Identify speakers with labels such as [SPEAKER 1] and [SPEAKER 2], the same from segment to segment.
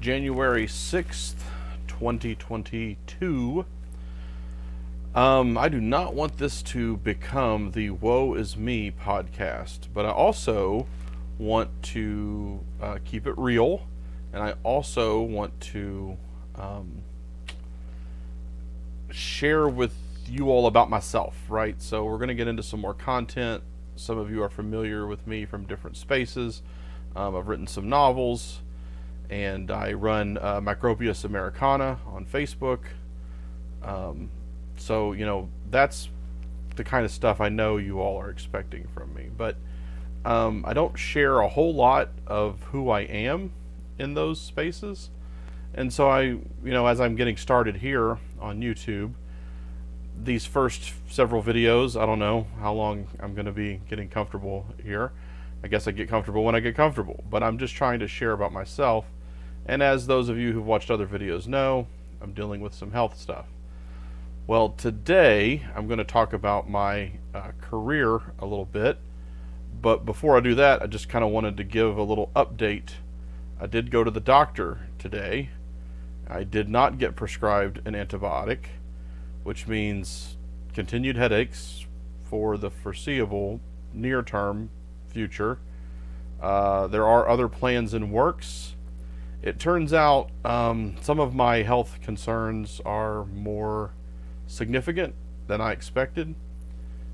[SPEAKER 1] January 6th, 2022. I do not want this to become the Woe Is Me podcast, but I also want to keep it real, and I also want to share with you all about myself, right? So we're going to get into some more content. Some of you are familiar with me from different spaces. I've written some novels, and I run Microbius Americana on Facebook. So, that's the kind of stuff I know you all are expecting from me. But I don't share a whole lot of who I am in those spaces. And so as I'm getting started here on YouTube, these first several videos, I don't know how long I'm going to be getting comfortable here. I guess I get comfortable when I get comfortable. But I'm just trying to share about myself. And as those of you who've watched other videos know, I'm dealing with some health stuff. Well, today I'm going to talk about my career a little bit. But before I do that, I just kind of wanted to give a little update. I did go to the doctor today. I did not get prescribed an antibiotic, which means continued headaches for the foreseeable near-term future. There are other plans in works. It turns out some of my health concerns are more significant than I expected.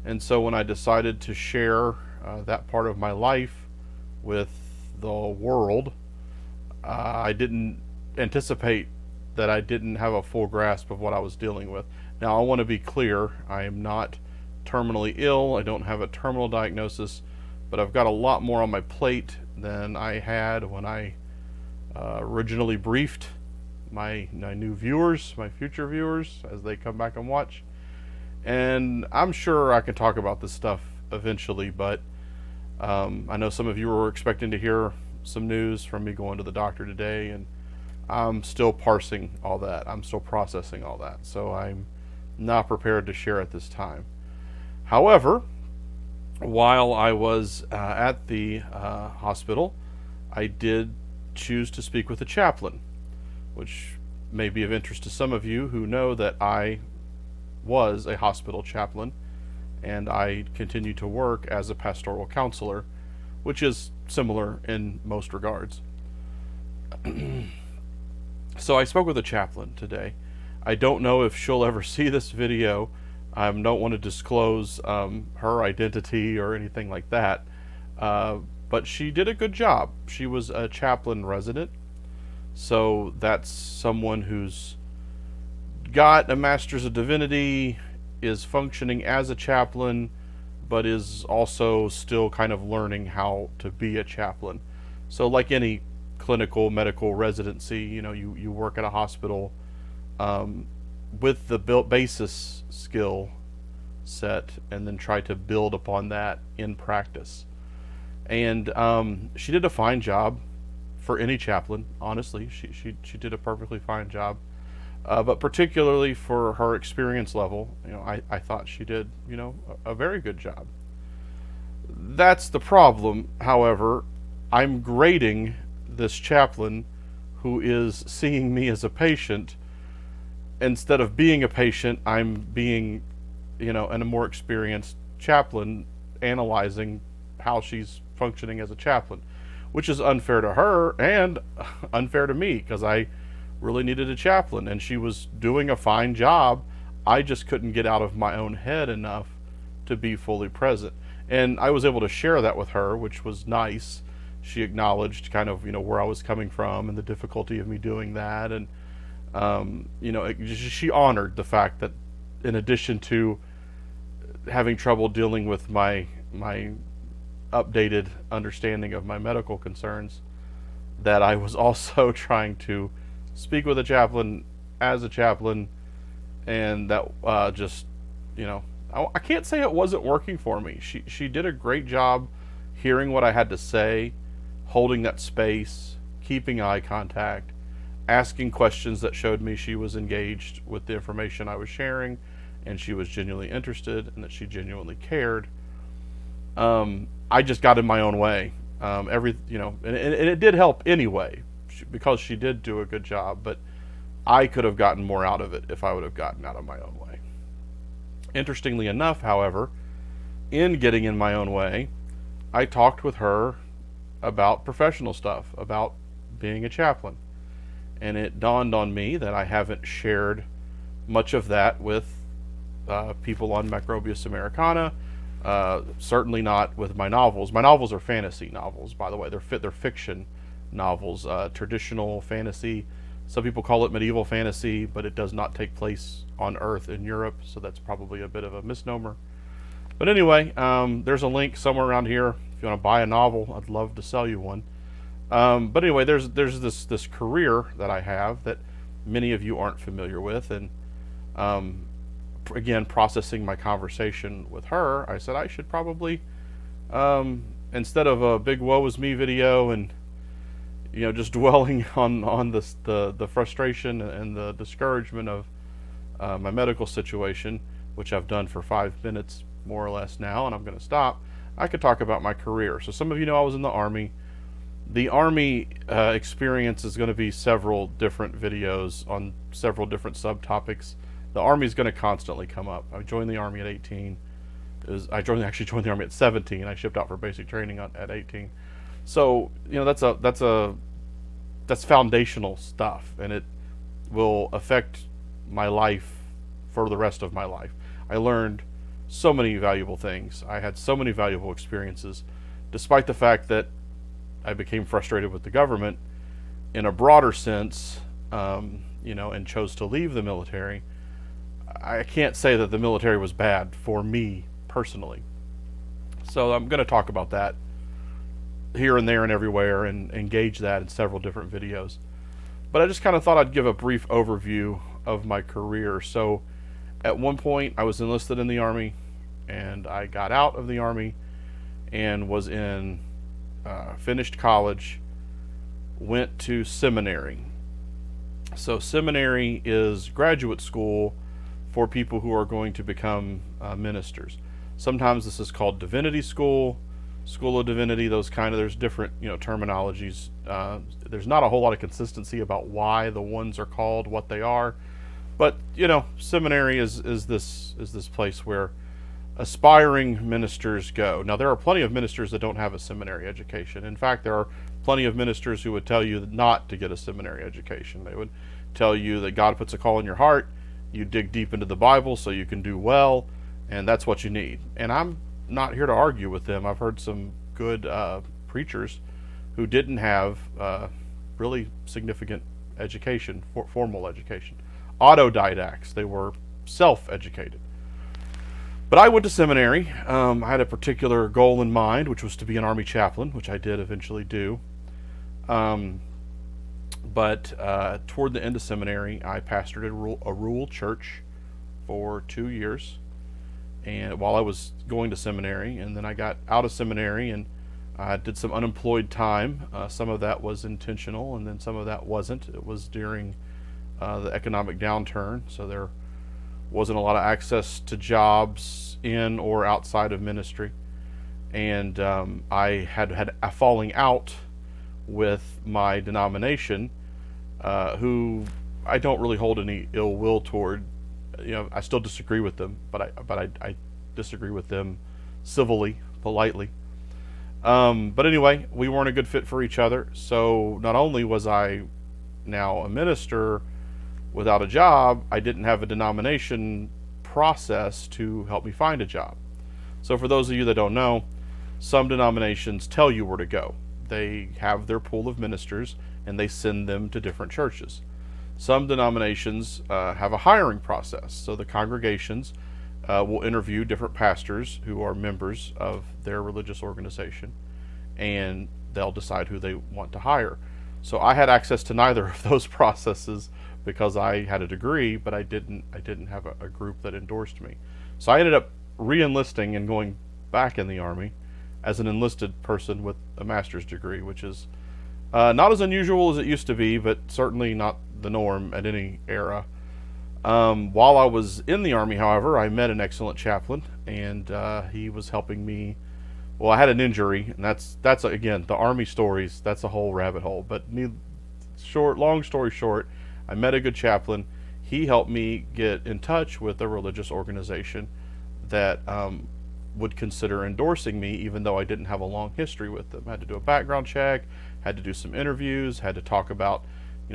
[SPEAKER 1] And so when I decided to share that part of my life with the world, I didn't anticipate that I didn't have a full grasp of what I was dealing with. Now, I want to be clear, I am not terminally ill. I don't have a terminal diagnosis, but I've got a lot more on my plate than I had when I originally briefed my new viewers, my future viewers, as they come back and watch. And I'm sure I can talk about this stuff eventually, but I know some of you were expecting to hear some news from me going to the doctor today, and I'm still parsing all that. I'm still processing all that. So I'm not prepared to share at this time. However, while I was at the hospital, I did choose to speak with a chaplain, which may be of interest to some of you who know that I was a hospital chaplain and I continue to work as a pastoral counselor, which is similar in most regards. So I spoke with a chaplain today. I don't know if she'll ever see this video. I don't want to disclose her identity or anything like that. But she did a good job. She was a chaplain resident. So that's someone who's got a Master's of Divinity, is functioning as a chaplain, but is also still kind of learning how to be a chaplain. So like any clinical medical residency, you work at a hospital with the basis skill set and then try to build upon that in practice. And she did a fine job for any chaplain, honestly. She did a perfectly fine job. But particularly for her experience level, I thought she did, a very good job. That's the problem. However, I'm grading this chaplain who is seeing me as a patient. Instead of being a patient, I'm being, a more experienced chaplain analyzing how she's functioning as a chaplain, which is unfair to her and unfair to me because I really needed a chaplain and she was doing a fine job. I just couldn't get out of my own head enough to be fully present. And I was able to share that with her, which was nice. She acknowledged kind of, where I was coming from and the difficulty of me doing that. And, she honored the fact that in addition to having trouble dealing with my updated understanding of my medical concerns, that I was also trying to speak with a chaplain as a chaplain, and that I can't say it wasn't working for me. She did a great job hearing what I had to say, holding that space, keeping eye contact, asking questions that showed me she was engaged with the information I was sharing, and she was genuinely interested, and that she genuinely cared. I just got in my own way. And it did help anyway. because she did do a good job, but I could have gotten more out of it if I would have gotten out of my own way. Interestingly enough, however, in getting in my own way, I talked with her about professional stuff, about being a chaplain. And it dawned on me that I haven't shared much of that with people on Macrobius Americana. Certainly not with my novels. My novels are fantasy novels, by the way. They're fiction novels, traditional fantasy. Some people call it medieval fantasy, but it does not take place on Earth in Europe, so that's probably a bit of a misnomer. But anyway, there's a link somewhere around here. If you want to buy a novel, I'd love to sell you one. But anyway, there's this career that I have that many of you aren't familiar with, and again, processing my conversation with her, I said I should probably, instead of a big woe is me video and just dwelling on the frustration and the discouragement of my medical situation, which I've done for 5 minutes more or less now, and I'm going to stop. I could talk about my career. So some of you know I was in the Army. The Army experience is going to be several different videos on several different subtopics. The Army is going to constantly come up. I joined the Army at 18. Actually joined the Army at 17. I shipped out for basic training at 18. So that's foundational stuff, and it will affect my life for the rest of my life. I learned so many valuable things. I had so many valuable experiences, despite the fact that I became frustrated with the government in a broader sense, and chose to leave the military. I can't say that the military was bad for me personally. So I'm going to talk about that here and there and everywhere and engage that in several different videos. But I just kind of thought I'd give a brief overview of my career. So at one point I was enlisted in the Army, and I got out of the Army and was in finished college, went to seminary. So seminary is graduate school for people who are going to become ministers. Sometimes this is called divinity school, school of divinity, there's different terminologies. There's not a whole lot of consistency about why the ones are called what they are, but seminary is this place where aspiring ministers go. Now there are plenty of ministers that don't have a seminary education. In fact, there are plenty of ministers who would tell you not to get a seminary education. They would tell you that God puts a call in your heart, you dig deep into the Bible so you can do well, and that's what you need. And I'm not here to argue with them. I've heard some good preachers who didn't have really significant education, formal education. Autodidacts. They were self-educated. But I went to seminary. I had a particular goal in mind, which was to be an Army chaplain, which I did eventually do. But toward the end of seminary, I pastored a rural church for 2 years, and while I was going to seminary, and then I got out of seminary and I did some unemployed time. Some of that was intentional, and then some of that wasn't. It was during the economic downturn, so there wasn't a lot of access to jobs in or outside of ministry, and I had a falling out with my denomination, who I don't really hold any ill will toward. I still disagree with them, but I disagree with them civilly, politely. But anyway, we weren't a good fit for each other. So not only was I now a minister without a job, I didn't have a denomination process to help me find a job. So for those of you that don't know, some denominations tell you where to go. They have their pool of ministers and they send them to different churches. Some denominations have a hiring process. So the congregations will interview different pastors who are members of their religious organization, and they'll decide who they want to hire. So I had access to neither of those processes because I had a degree, but I didn't have a group that endorsed me. So I ended up re-enlisting and going back in the Army as an enlisted person with a master's degree, which is not as unusual as it used to be, but certainly not the norm at any era. While I was in the Army, however, I met an excellent chaplain, and he was helping me. Well, I had an injury, and that's again, the Army stories, that's a whole rabbit hole, but Long story short, I met a good chaplain. He helped me get in touch with a religious organization that would consider endorsing me, even though I didn't have a long history with them. I had to do a background check, had to do some interviews, had to talk about,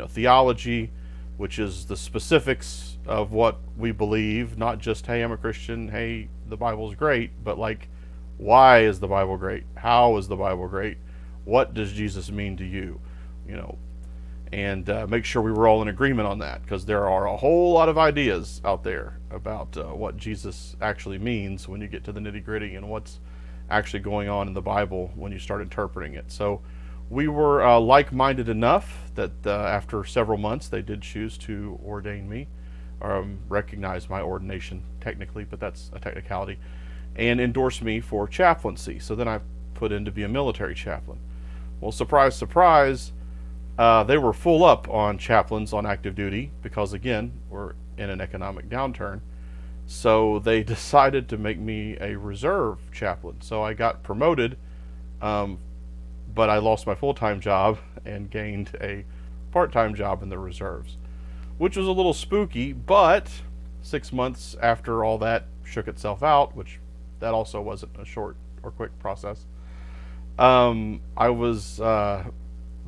[SPEAKER 1] theology, which is the specifics of what we believe, not just, hey, I'm a Christian, hey, the Bible's great, but like, why is the Bible great? How is the Bible great? What does Jesus mean to you? You know, and make sure we were all in agreement on that, because there are a whole lot of ideas out there about what Jesus actually means when you get to the nitty gritty and what's actually going on in the Bible when you start interpreting it. So we were like-minded enough that after several months they did choose to ordain me, recognize my ordination technically, but that's a technicality, and endorse me for chaplaincy. So then I put in to be a military chaplain. Well, surprise, surprise, they were full up on chaplains on active duty because, again, we're in an economic downturn. So they decided to make me a reserve chaplain. So I got promoted, but I lost my full-time job and gained a part-time job in the reserves, which was a little spooky. But 6 months after all that shook itself out, which that also wasn't a short or quick process, I was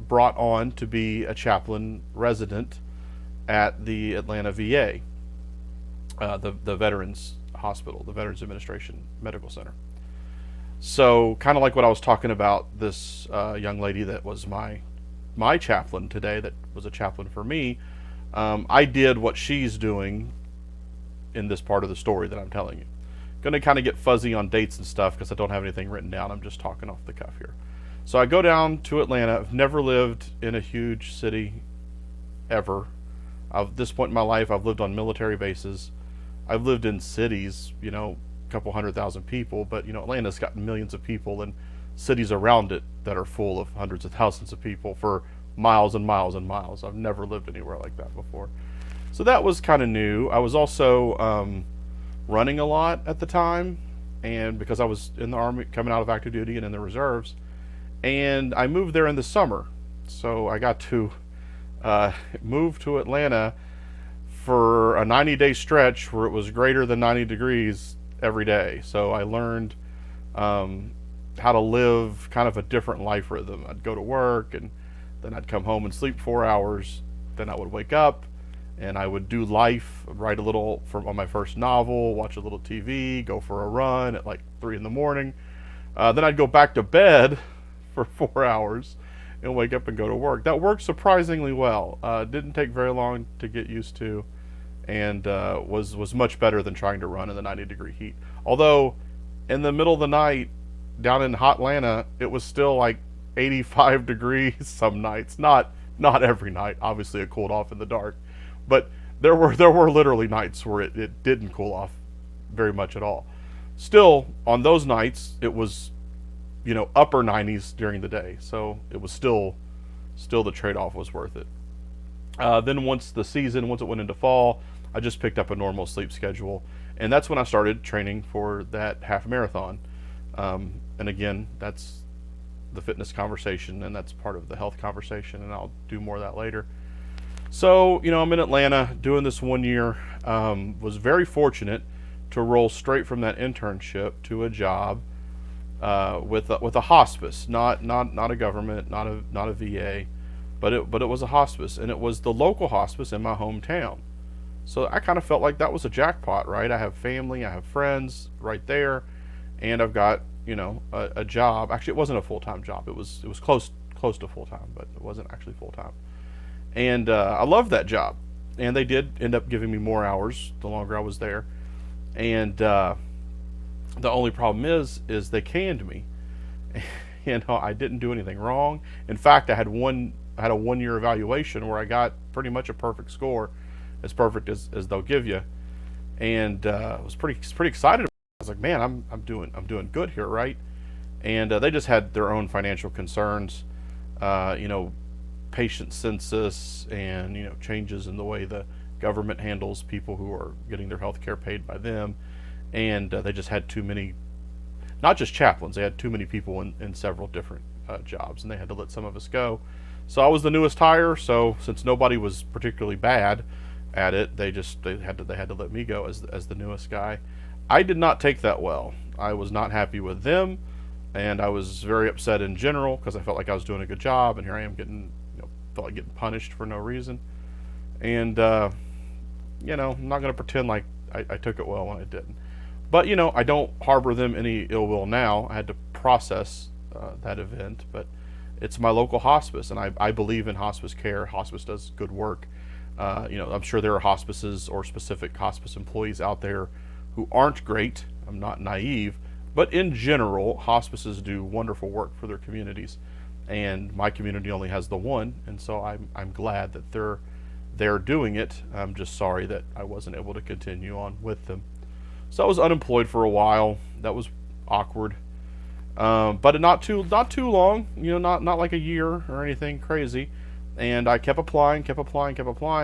[SPEAKER 1] brought on to be a chaplain resident at the Atlanta VA, the Veterans Hospital, the Veterans Administration Medical Center. So kind of like what I was talking about, this young lady that was my chaplain today, that was a chaplain for me, I did what she's doing in this part of the story that I'm telling you. Going to kind of get fuzzy on dates and stuff because I don't have anything written down. I'm just talking off the cuff here. So I go down to Atlanta. I've never lived in a huge city ever. At this point in my life, I've lived on military bases. I've lived in cities, a couple 100,000 people, but Atlanta's got millions of people and cities around it that are full of hundreds of thousands of people for miles and miles and miles. I've never lived anywhere like that before. So that was kind of new. I was also running a lot at the time, and because I was in the Army, coming out of active duty and in the reserves, and I moved there in the summer. So I got to move to Atlanta for a 90-day stretch where it was greater than 90 degrees every day. So I learned how to live kind of a different life rhythm. I'd go to work, and then I'd come home and sleep 4 hours. Then I would wake up, and I would do life, write a little on my first novel, watch a little TV, go for a run at like 3 in the morning. Then I'd go back to bed for 4 hours and wake up and go to work. That worked surprisingly well. Didn't take very long to get used to, and was much better than trying to run in the 90-degree heat. Although in the middle of the night down in hot Atlanta, it was still like 85 degrees some nights. Not every night. Obviously it cooled off in the dark, but there were literally nights where it didn't cool off very much at all. Still, on those nights, it was upper 90s during the day, so it was still the trade-off was worth it. Then once it went into fall, I just picked up a normal sleep schedule, and that's when I started training for that half marathon. And again, that's the fitness conversation, and that's part of the health conversation, and I'll do more of that later. So I'm in Atlanta doing this 1 year. Was very fortunate to roll straight from that internship to a job with a hospice, not a government, not a VA, but it was a hospice, and it was the local hospice in my hometown. So I kind of felt like that was a jackpot, right? I have family, I have friends right there, and I've got a job. Actually, it wasn't a full-time job. It was close to full-time, but it wasn't actually full-time. And I loved that job, and they did end up giving me more hours the longer I was there. And the only problem is they canned me. I didn't do anything wrong. In fact, I had a 1 year evaluation where I got pretty much a perfect score, as perfect as they'll give you, and I was pretty excited. I was like, man, I'm doing good here, right? And they just had their own financial concerns, patient census, and changes in the way the government handles people who are getting their health care paid by them, and they just had too many, not just chaplains, they had too many people in several different jobs, and they had to let some of us go. So I was the newest hire. So since nobody was particularly bad at it, they had to let me go as the newest guy. I did not take that well. I was not happy with them, and I was very upset in general because I felt like I was doing a good job, and here I am getting, felt like getting punished for no reason. And I'm not going to pretend like I took it well when I didn't. But I don't harbor them any ill will now. I had to process that event, but it's my local hospice, and I believe in hospice care. Hospice does good work. I'm sure there are hospices or specific hospice employees out there who aren't great. I'm not naive, but in general, hospices do wonderful work for their communities, and my community only has the one, and so I'm glad that they're doing it. I'm just sorry that I wasn't able to continue on with them. So I was unemployed for a while. That was awkward, but not too long. Not like a year or anything crazy. And I kept applying, and kept applying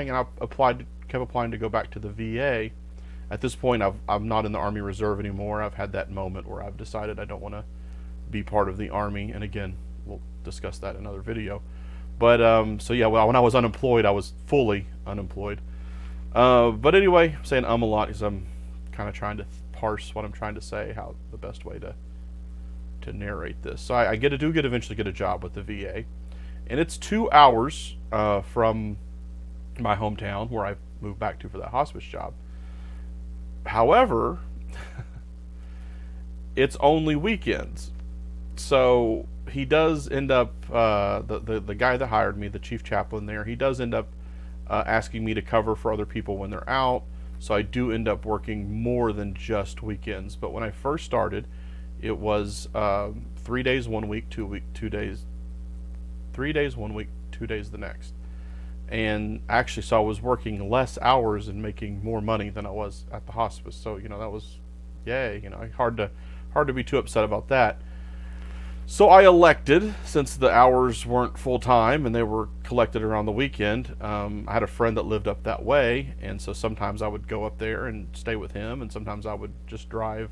[SPEAKER 1] to go back to the VA. At this point, I'm not in the Army Reserve anymore. I've had that moment where I've decided I don't want to be part of the Army. And again, we'll discuss that in another video. But when I was unemployed, I was fully unemployed. But anyway, I'm saying a lot because I'm kind of trying to parse what I'm trying to say, how the best way to narrate this. So I eventually get a job with the VA, and it's 2 hours from my hometown where I moved back to for that hospice job. However, it's only weekends, so he does end up the guy that hired me, the chief chaplain there, he does end up asking me to cover for other people when they're out. So I do end up working more than just weekends. But when I first started, it was 3 days 1 week, 2 days, 3 days 1 week, 2 days the next. And actually, so I was working less hours and making more money than I was at the hospice. So that was yay. Hard to be too upset about that. So I elected, since the hours weren't full time and they were collected around the weekend, I had a friend that lived up that way, and so sometimes I would go up there and stay with him, and sometimes I would just drive,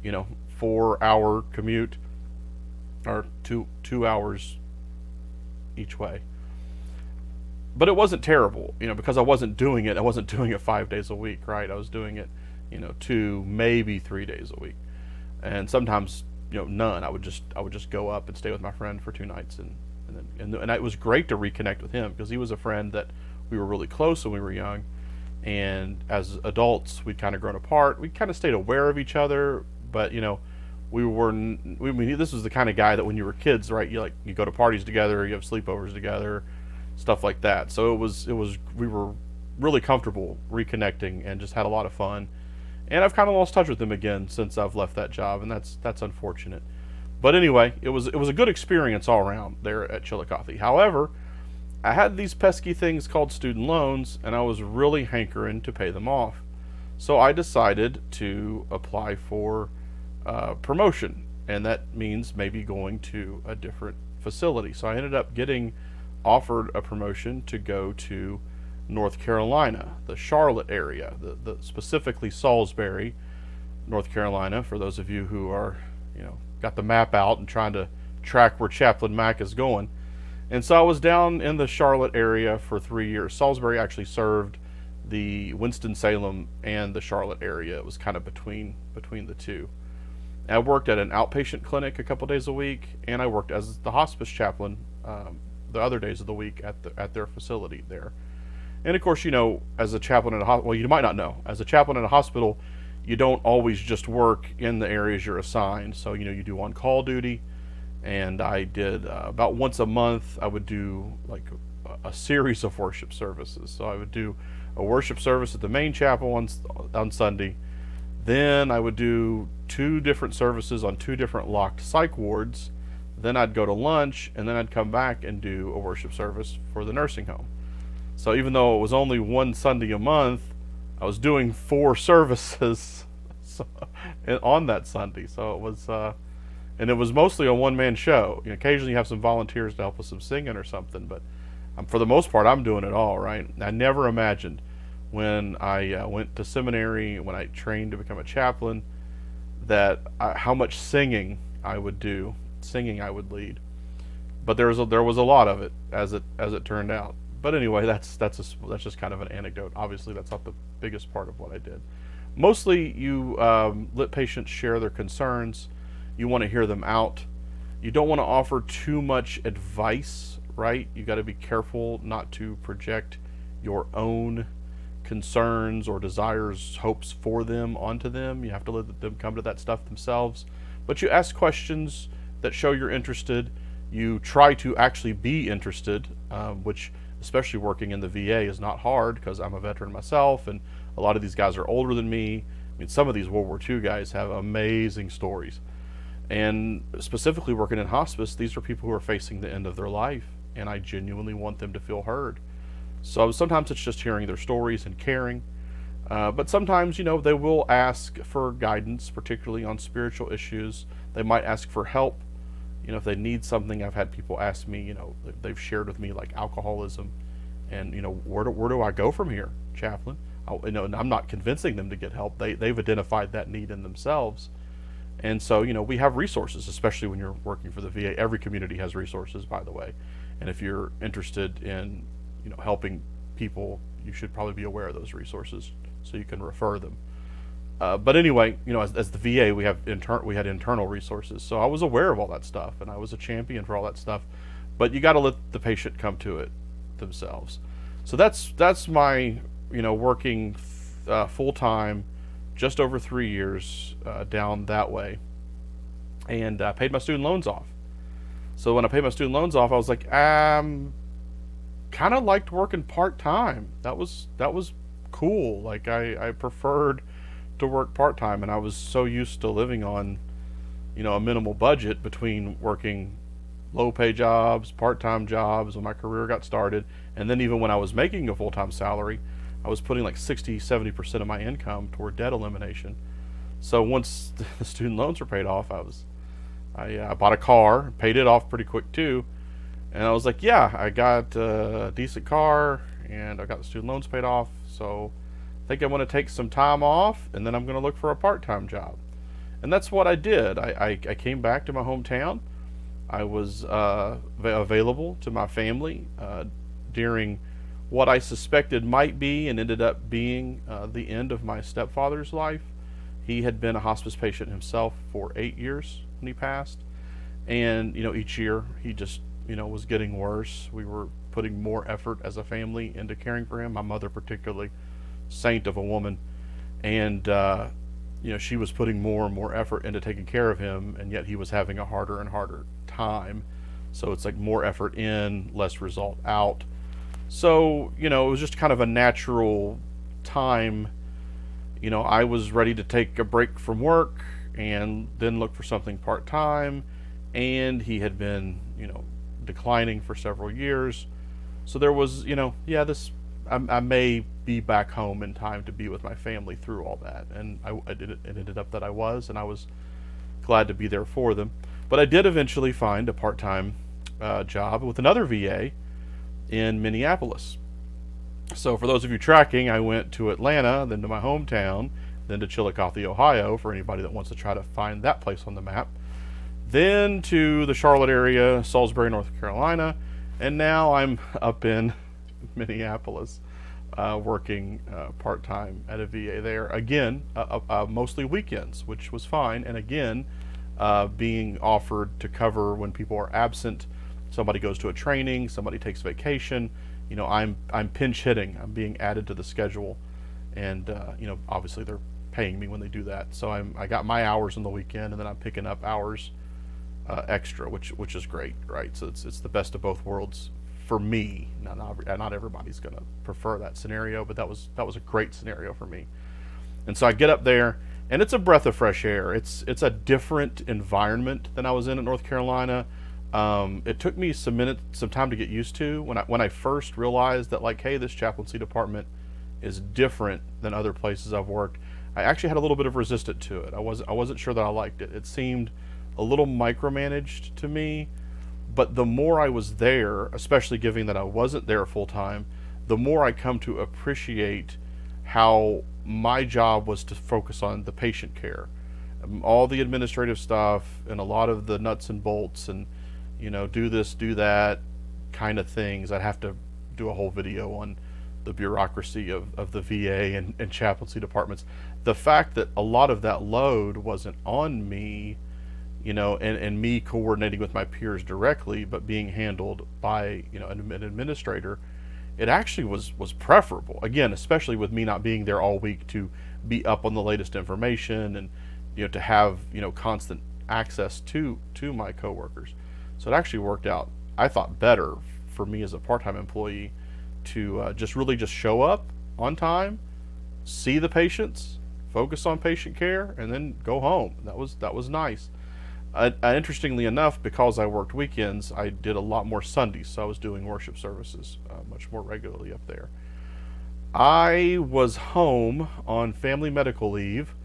[SPEAKER 1] 4-hour commute, or two hours each way. But it wasn't terrible, because I wasn't doing it 5 days a week, right? I was doing it, 2, maybe 3 days a week, and sometimes none. I would just go up and stay with my friend for 2 nights, and it was great to reconnect with him because he was a friend that we were really close when we were young, and as adults we'd kind of grown apart. We kind of stayed aware of each other, but this was the kind of guy that when you were kids, right? You go to parties together, you have sleepovers together, stuff like that. So we were really comfortable reconnecting and just had a lot of fun. And I've kind of lost touch with him again since I've left that job, and that's unfortunate. But anyway, it was a good experience all around there at Chillicothe. However, I had these pesky things called student loans, and I was really hankering to pay them off. So I decided to apply for promotion, and that means maybe going to a different facility. So I ended up getting offered a promotion to go to North Carolina, the Charlotte area, the specifically Salisbury, North Carolina, for those of you who are, got the map out and trying to track where Chaplain Mac is going. And so I was down in the Charlotte area for 3 years. Salisbury actually served the Winston-Salem and the Charlotte area. It was kind of between the two. I worked at an outpatient clinic a couple days a week, and I worked as the hospice chaplain the other days of the week at their facility there. And of course, as a chaplain at a hospital, well, you might not know, as a chaplain at a hospital, you don't always just work in the areas you're assigned. So, you do on-call duty, and I did about once a month, I would do like a series of worship services. So I would do a worship service at the main chapel on Sunday. Then I would do 2 different services on 2 different locked psych wards. Then I'd go to lunch, and then I'd come back and do a worship service for the nursing home. So even though it was only one Sunday a month, I was doing 4 services on that Sunday. So it was, and it was mostly a one-man show. Occasionally you have some volunteers to help with some singing or something, but for the most part, I'm doing it all, right? I never imagined when I went to seminary, when I trained to become a chaplain, that how much singing I would do, singing I would lead. but there was a lot of it as it turned out. But anyway, that's just kind of an anecdote. Obviously, that's not the biggest part of what I did. Mostly, you let patients share their concerns. You want to hear them out. You don't want to offer too much advice, right? You got to be careful not to project your own concerns or desires, hopes for them onto them. You have to let them come to that stuff themselves. But you ask questions that show you're interested. You try to actually be interested, which, especially working in the VA, is not hard because I'm a veteran myself, and a lot of these guys are older than me. I mean, some of these World War II guys have amazing stories. And specifically working in hospice, these are people who are facing the end of their life, and I genuinely want them to feel heard. So sometimes it's just hearing their stories and caring. But sometimes, they will ask for guidance, particularly on spiritual issues. They might ask for help. If they need something. I've had people ask me, they've shared with me like alcoholism, and where do I go from here, chaplain? And I'm not convincing them to get help. They've identified that need in themselves, and so we have resources, especially when you're working for the VA. Every community has resources, by the way, and if you're interested in helping people, you should probably be aware of those resources so you can refer them. But anyway, as the VA, we had internal resources, so I was aware of all that stuff, and I was a champion for all that stuff. But you got to let the patient come to it themselves. So that's my working full time, just over 3 years down that way, and I paid my student loans off. So when I paid my student loans off, I was like, kind of liked working part time. That was cool. Like I preferred to work part time, and I was so used to living on a minimal budget between working low pay jobs, part time jobs when my career got started, and then even when I was making a full time salary, I was putting like 60-70% of my income toward debt elimination. So once the student loans were paid off, I bought a car, paid it off pretty quick too, and I was like, yeah, I got a decent car and I got the student loans paid off, so I think I want to take some time off, and then I'm going to look for a part-time job. And that's what I did. I came back to my hometown. I was available to my family during what I suspected might be and ended up being the end of my stepfather's life. He had been a hospice patient himself for 8 years when he passed. And, each year he just, was getting worse. We were putting more effort as a family into caring for him, my mother particularly. Saint of a woman, and she was putting more and more effort into taking care of him, and yet he was having a harder and harder time. So it's like more effort in, less result out. So it was just kind of a natural time. I was ready to take a break from work and then look for something part-time, and he had been declining for several years. So there was this I may be back home in time to be with my family through all that, and it ended up that I was, and I was glad to be there for them. But I did eventually find a part-time job with another VA in Minneapolis. So for those of you tracking, I went to Atlanta, then to my hometown, then to Chillicothe, Ohio, for anybody that wants to try to find that place on the map, then to the Charlotte area, Salisbury, North Carolina, and now I'm up in Minneapolis, working part-time at a VA there. Again, mostly weekends, which was fine, and again, being offered to cover when people are absent. Somebody goes to a training, somebody takes vacation. I'm pinch hitting. I'm being added to the schedule, and obviously they're paying me when they do that. So I got my hours on the weekend, and then I'm picking up hours extra, which is great, right? So it's the best of both worlds for me. Not everybody's going to prefer that scenario, but that was a great scenario for me. And so I get up there, and it's a breath of fresh air. It's a different environment than I was in at North Carolina. It took me some time to get used to when I first realized that, like, hey, this chaplaincy department is different than other places I've worked. I actually had a little bit of resistance to it. I wasn't sure that I liked it. It seemed a little micromanaged to me. But the more I was there, especially given that I wasn't there full time, the more I come to appreciate how my job was to focus on the patient care. All the administrative stuff and a lot of the nuts and bolts and do this, do that kind of things. I'd have to do a whole video on the bureaucracy of the VA and chaplaincy departments. The fact that a lot of that load wasn't on me, and me coordinating with my peers directly, but being handled by, an administrator, it actually was preferable. Again, especially with me not being there all week to be up on the latest information and, to have, constant access to my coworkers. So it actually worked out, I thought, better for me as a part-time employee to just show up on time, see the patients, focus on patient care, and then go home. That was nice. Interestingly enough, because I worked weekends, I did a lot more Sundays, so I was doing worship services much more regularly up there. I was home on family medical leave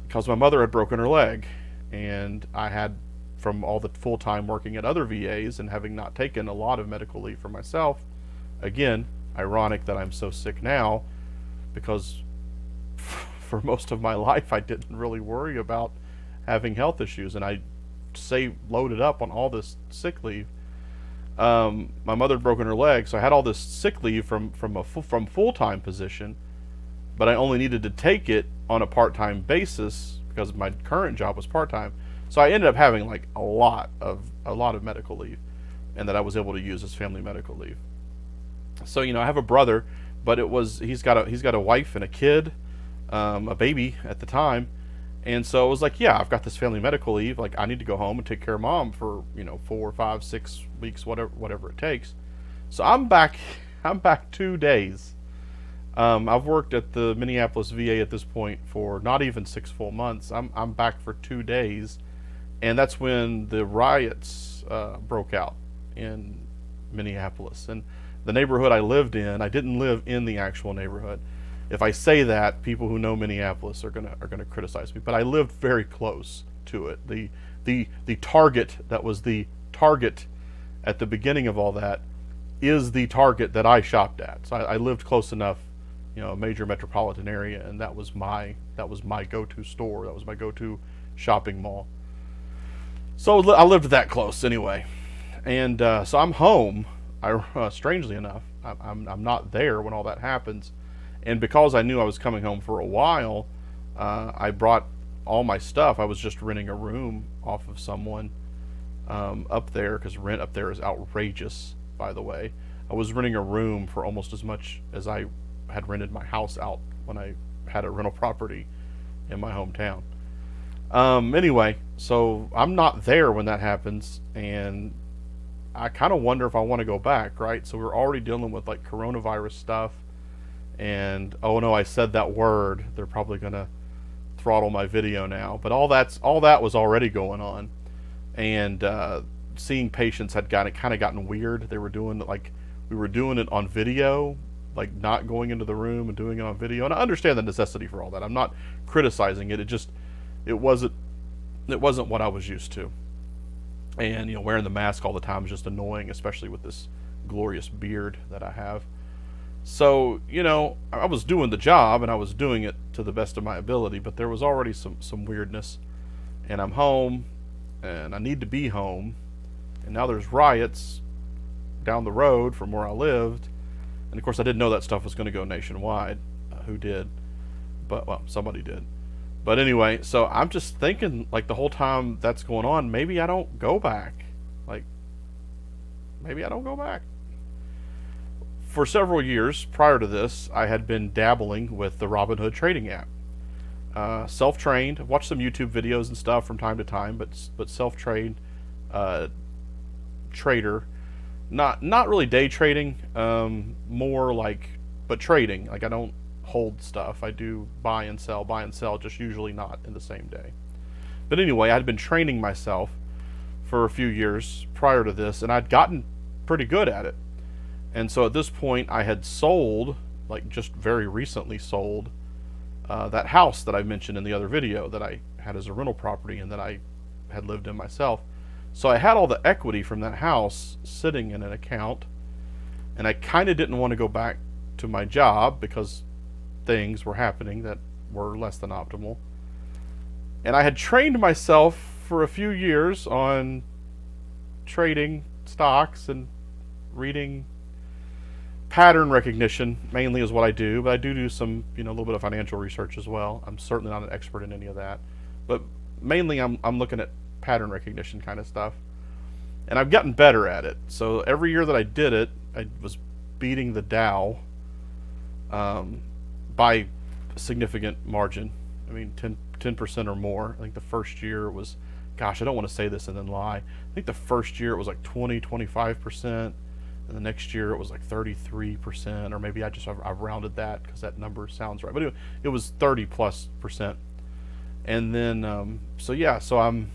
[SPEAKER 1] because my mother had broken her leg, and I had, from all the full-time working at other VAs and having not taken a lot of medical leave for myself, again, ironic that I'm so sick now, because for most of my life I didn't really worry about having health issues, and I loaded up on all this sick leave. My mother had broken her leg, so I had all this sick leave from full-time position, but I only needed to take it on a part-time basis because my current job was part-time. So I ended up having like a lot of medical leave, and that I was able to use as family medical leave. So I have a brother, but he's got a wife and a kid, a baby at the time. And so it was like, yeah, I've got this family medical leave. Like, I need to go home and take care of mom for 4, 5, 6 weeks, whatever it takes. So I'm back 2 days. I've worked at the Minneapolis VA at this point for not even 6 full months. I'm back for 2 days, and that's when the riots broke out in Minneapolis. And the neighborhood I lived in, I didn't live in the actual neighborhood. If I say that, people who know Minneapolis are gonna criticize me. But I lived very close to it. The target that was the target at the beginning of all that is the target that I shopped at. So I lived close enough, a major metropolitan area, and that was my go-to store. That was my go-to shopping mall. So I lived that close anyway, and so I'm home. Strangely enough, I'm not there when all that happens. And because I knew I was coming home for a while, I brought all my stuff. I was just renting a room off of someone up there, because rent up there is outrageous, by the way. I was renting a room for almost as much as I had rented my house out when I had a rental property in my hometown. Anyway, so I'm not there when that happens, and I kind of wonder if I want to go back, right? So we're already dealing with like coronavirus stuff. And oh no, I said that word. They're probably gonna throttle my video now. But all that was already going on, and seeing patients had gotten weird. They were doing we were doing it on video, like not going into the room and doing it on video. And I understand the necessity for all that. I'm not criticizing it. It wasn't what I was used to. And wearing the mask all the time is just annoying, especially with this glorious beard that I have. So, I was doing the job, and I was doing it to the best of my ability, but there was already some weirdness. And I'm home, and I need to be home, and now there's riots down the road from where I lived. And of course I didn't know that stuff was going to go nationwide. Who did? But, well, somebody did. But anyway, so I'm just thinking, like, the whole time that's going on, maybe I don't go back. Maybe I don't go back. For several years prior to this, I had been dabbling with the Robinhood trading app. Self-trained. I've watched some YouTube videos and stuff from time to time, but self-trained trader. Not really day trading. More but trading. Like, I don't hold stuff. I do buy and sell, just usually not in the same day. But anyway, I'd been training myself for a few years prior to this, and I'd gotten pretty good at it. And so at this point, I had sold, just very recently sold, that house that I mentioned in the other video that I had as a rental property and that I had lived in myself. So I had all the equity from that house sitting in an account, and I kind of didn't want to go back to my job because things were happening that were less than optimal. And I had trained myself for a few years on trading stocks and reading pattern recognition mainly is what I do, but I do some, a little bit of financial research as well. I'm certainly not an expert in any of that, but mainly I'm looking at pattern recognition kind of stuff, and I've gotten better at it. So every year that I did it, I was beating the Dow by a significant margin. I mean, 10% or more. I think the first year it was, gosh, I don't want to say this and then lie. I think the first year it was like 25%. And the next year it was like 33%, or maybe I've rounded that because that number sounds right. But it was 30+%. And then so I'm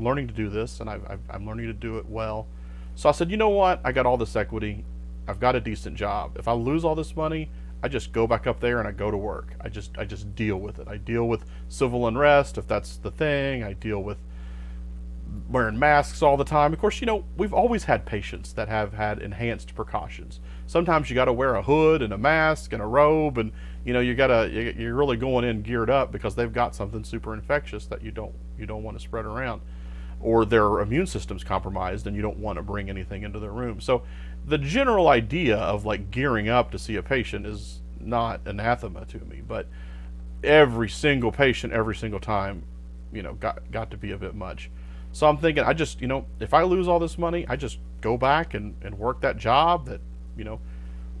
[SPEAKER 1] learning to do this, and I'm learning to do it well. So I said, you know what? I got all this equity. I've got a decent job. If I lose all this money, I just go back up there and I go to work. I just deal with it. I deal with civil unrest if that's the thing. I deal with wearing masks all the time. Of course, we've always had patients that have had enhanced precautions. Sometimes you got to wear a hood and a mask and a robe, and you're really going in geared up because they've got something super infectious that you don't want to spread around, or their immune system's compromised and you don't want to bring anything into their room. So the general idea of like gearing up to see a patient is not anathema to me, but every single patient every single time got to be a bit much. So I'm thinking, if I lose all this money, I just go back and work that job that,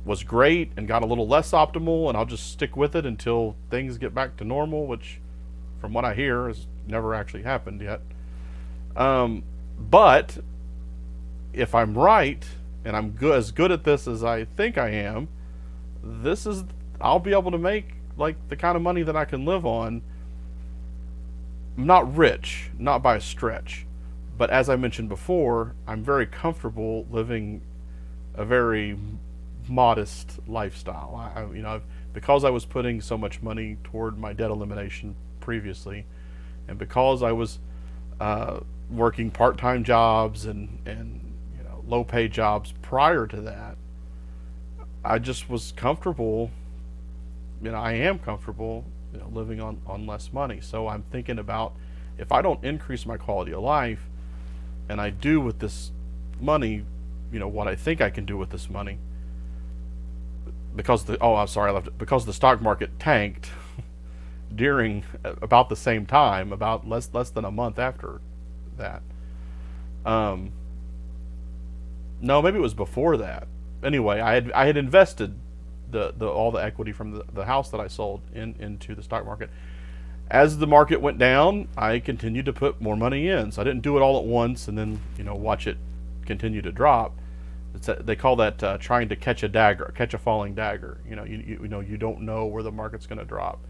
[SPEAKER 1] was great and got a little less optimal, and I'll just stick with it until things get back to normal, which, from what I hear, has never actually happened yet. But if I'm right, and I'm as good at this as I think I am, I'll be able to make like the kind of money that I can live on. I'm not rich, not by a stretch, but as I mentioned before, I'm very comfortable living a very modest lifestyle. Because I was putting so much money toward my debt elimination previously, and because I was working part-time jobs and low-paid jobs prior to that, I just was comfortable. I am comfortable living on less money. So I'm thinking about, if I don't increase my quality of life, and I do with this money, what I think I can do with this money, because the stock market tanked during about the same time, about less than a month after that. No, maybe it was before that. Anyway, I had invested all the equity from the house that I sold into the stock market. As the market went down, I continued to put more money in. So I didn't do it all at once and then watch it continue to drop. They call that trying to catch a falling dagger. You don't know where the market's going to drop.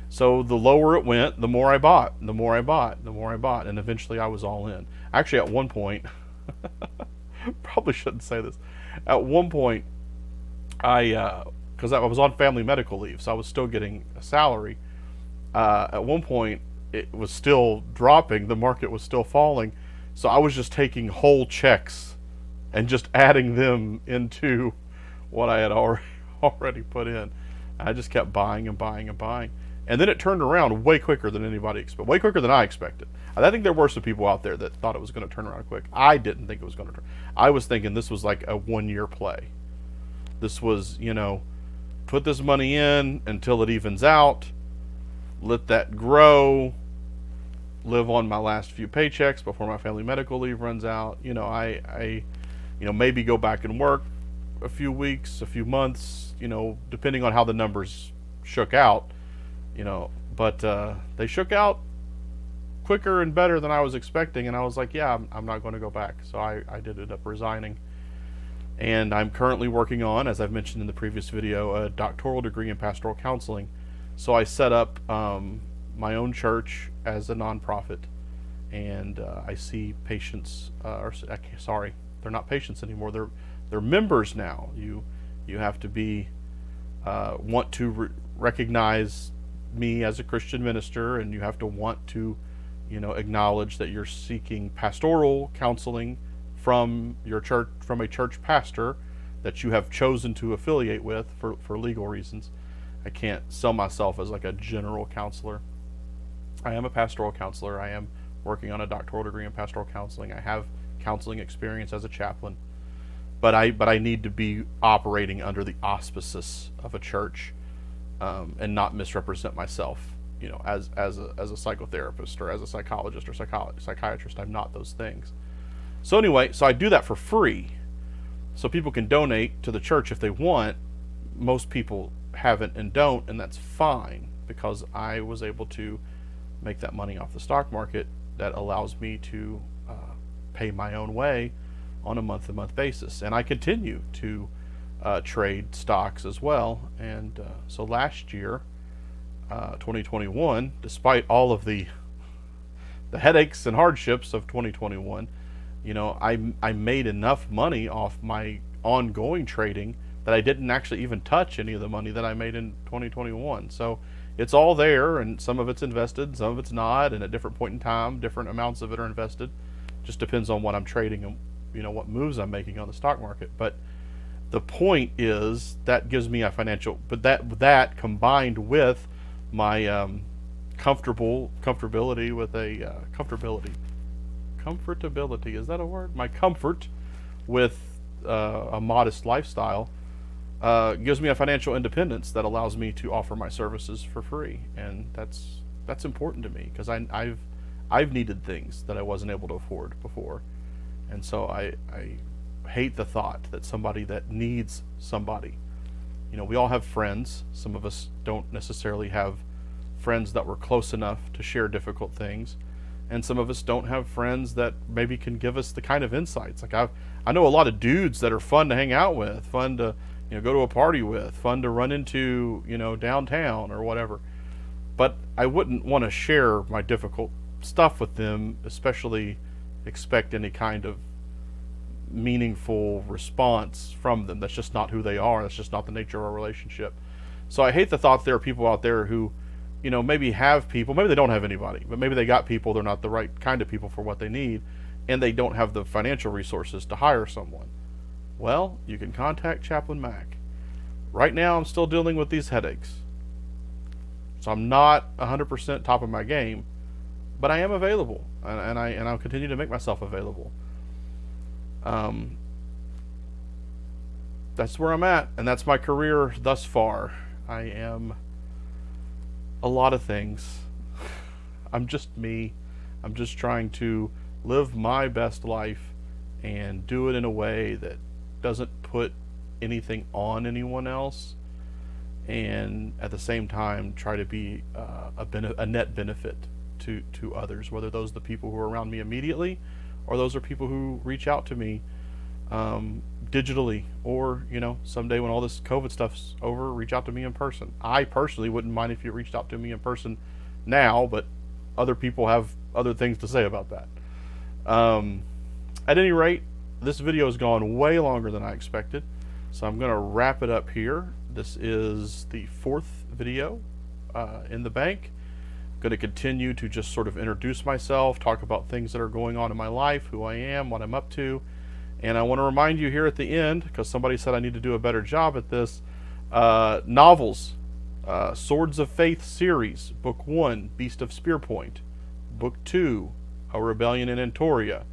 [SPEAKER 1] So the lower it went, the more I bought, and eventually I was all in. Actually, at one point, probably shouldn't say this. At one point, because I was on family medical leave, so I was still getting a salary. At one point, it was still dropping. The market was still falling. So I was just taking whole checks and just adding them into what I had already put in. I just kept buying and buying and buying. And then it turned around way quicker than anybody expected. Way quicker than I expected. I think there were some people out there that thought it was going to turn around quick. I didn't think it was going to turn. I was thinking this was like a 1-year play. This was, put this money in until it evens out. Let that grow, live on my last few paychecks before my family medical leave runs out. I maybe go back and work a few weeks, a few months, depending on how the numbers shook out, but they shook out quicker and better than I was expecting. And I was like, yeah, I'm not going to go back. So I did end up resigning. And I'm currently working on, as I've mentioned in the previous video, a doctoral degree in pastoral counseling. So I set up my own church as a nonprofit, and I see patients. They're not patients anymore. They're members now. You have to be want to recognize me as a Christian minister, and you have to want to, acknowledge that you're seeking pastoral counseling from your church, from a church pastor that you have chosen to affiliate with for legal reasons. I can't sell myself as like a general counselor. I am a pastoral counselor. I am working on a doctoral degree in pastoral counseling. I have counseling experience as a chaplain, but I need to be operating under the auspices of a church, and not misrepresent myself. As a psychotherapist or as a psychologist or psychiatrist, I'm not those things. So anyway, so I do that for free, so people can donate to the church if they want. Most people haven't and don't, and that's fine, because I was able to make that money off the stock market that allows me to pay my own way on a month-to-month basis. And I continue to trade stocks as well. And so last year, 2021, despite all of the headaches and hardships of 2021, I made enough money off my ongoing trading that I didn't actually even touch any of the money that I made in 2021. So it's all there, and some of it's invested, some of it's not, and at different point in time, different amounts of it are invested. Just depends on what I'm trading and what moves I'm making on the stock market. But the point is that gives me a financial, but that combined with my comfortability with a comfortability, is that a word? My comfort with a modest lifestyle gives me a financial independence that allows me to offer my services for free, and that's important to me, because I've needed things that I wasn't able to afford before, and so I hate the thought that somebody that needs somebody. We all have friends. Some of us don't necessarily have friends that were close enough to share difficult things, and some of us don't have friends that maybe can give us the kind of insights. Like I know a lot of dudes that are fun to hang out with, fun to go to a party with, fun to run into downtown or whatever, but I wouldn't want to share my difficult stuff with them, especially expect any kind of meaningful response from them. That's just not who they are. That's just not the nature of our relationship. So I hate the thought there are people out there who maybe have people, maybe they don't have anybody, but maybe they got people, they're not the right kind of people for what they need, and they don't have the financial resources to hire someone. Well, you can contact Chaplain Mac. Right now I'm still dealing with these headaches, so I'm not 100% top of my game, but I am available, and I'll continue to make myself available. That's where I'm at, and that's my career thus far. I am a lot of things. I'm just me. I'm just trying to live my best life and do it in a way that doesn't put anything on anyone else, and at the same time try to be a net benefit to others, whether those are the people who are around me immediately, or those are people who reach out to me digitally, or someday when all this COVID stuff's over, reach out to me in person. I personally wouldn't mind if you reached out to me in person now, but other people have other things to say about that. At any rate, this video has gone way longer than I expected, so I'm going to wrap it up here. This is the 4th video in the bank. I'm going to continue to just sort of introduce myself, talk about things that are going on in my life, who I am, what I'm up to. And I want to remind you here at the end, because somebody said I need to do a better job at this, novels, Swords of Faith series, Book 1, Beast of Spearpoint, Book 2, A Rebellion in Antoria.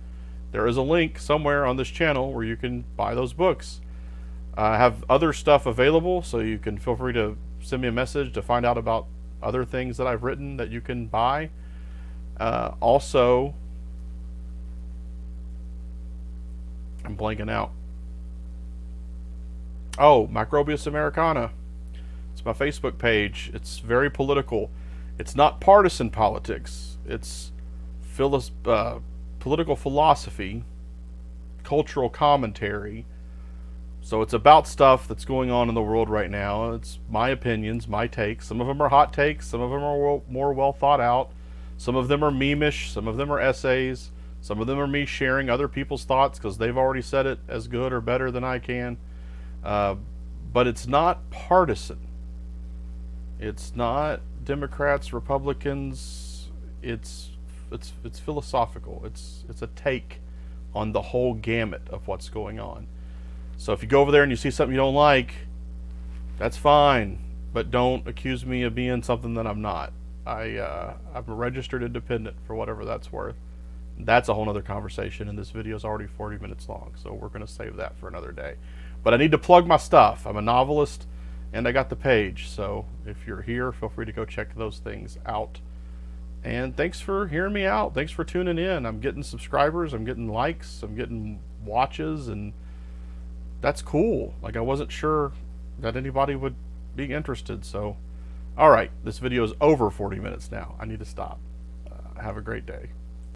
[SPEAKER 1] There is a link somewhere on this channel where you can buy those books. I have other stuff available, so you can feel free to send me a message to find out about other things that I've written that you can buy. Also, I'm blanking out. Oh, Macrobius Americana. It's my Facebook page. It's very political. It's not partisan politics. It's political philosophy, cultural commentary. So it's about stuff that's going on in the world right now. It's my opinions, my takes. Some of them are hot takes. Some of them are more well thought out. Some of them are meme-ish. Some of them are essays. Some of them are me sharing other people's thoughts because they've already said it as good or better than I can. But it's not partisan. It's not Democrats, Republicans. It's philosophical. It's a take on the whole gamut of what's going on. So if you go over there and you see something you don't like, that's fine, but don't accuse me of being something that I'm not. I'm a registered independent for whatever that's worth, That's a whole nother conversation, and this video is already 40 minutes long, so we're going to save that for another day. But I need to plug my stuff. I'm a novelist, and I got the page, so if you're here, feel free to go check those things out. And thanks for hearing me out. Thanks for tuning in. I'm getting subscribers, I'm getting likes, I'm getting watches, and that's cool. Like, I wasn't sure that anybody would be interested, so all right, this video is over 40 minutes now. I need to stop. Have a great day.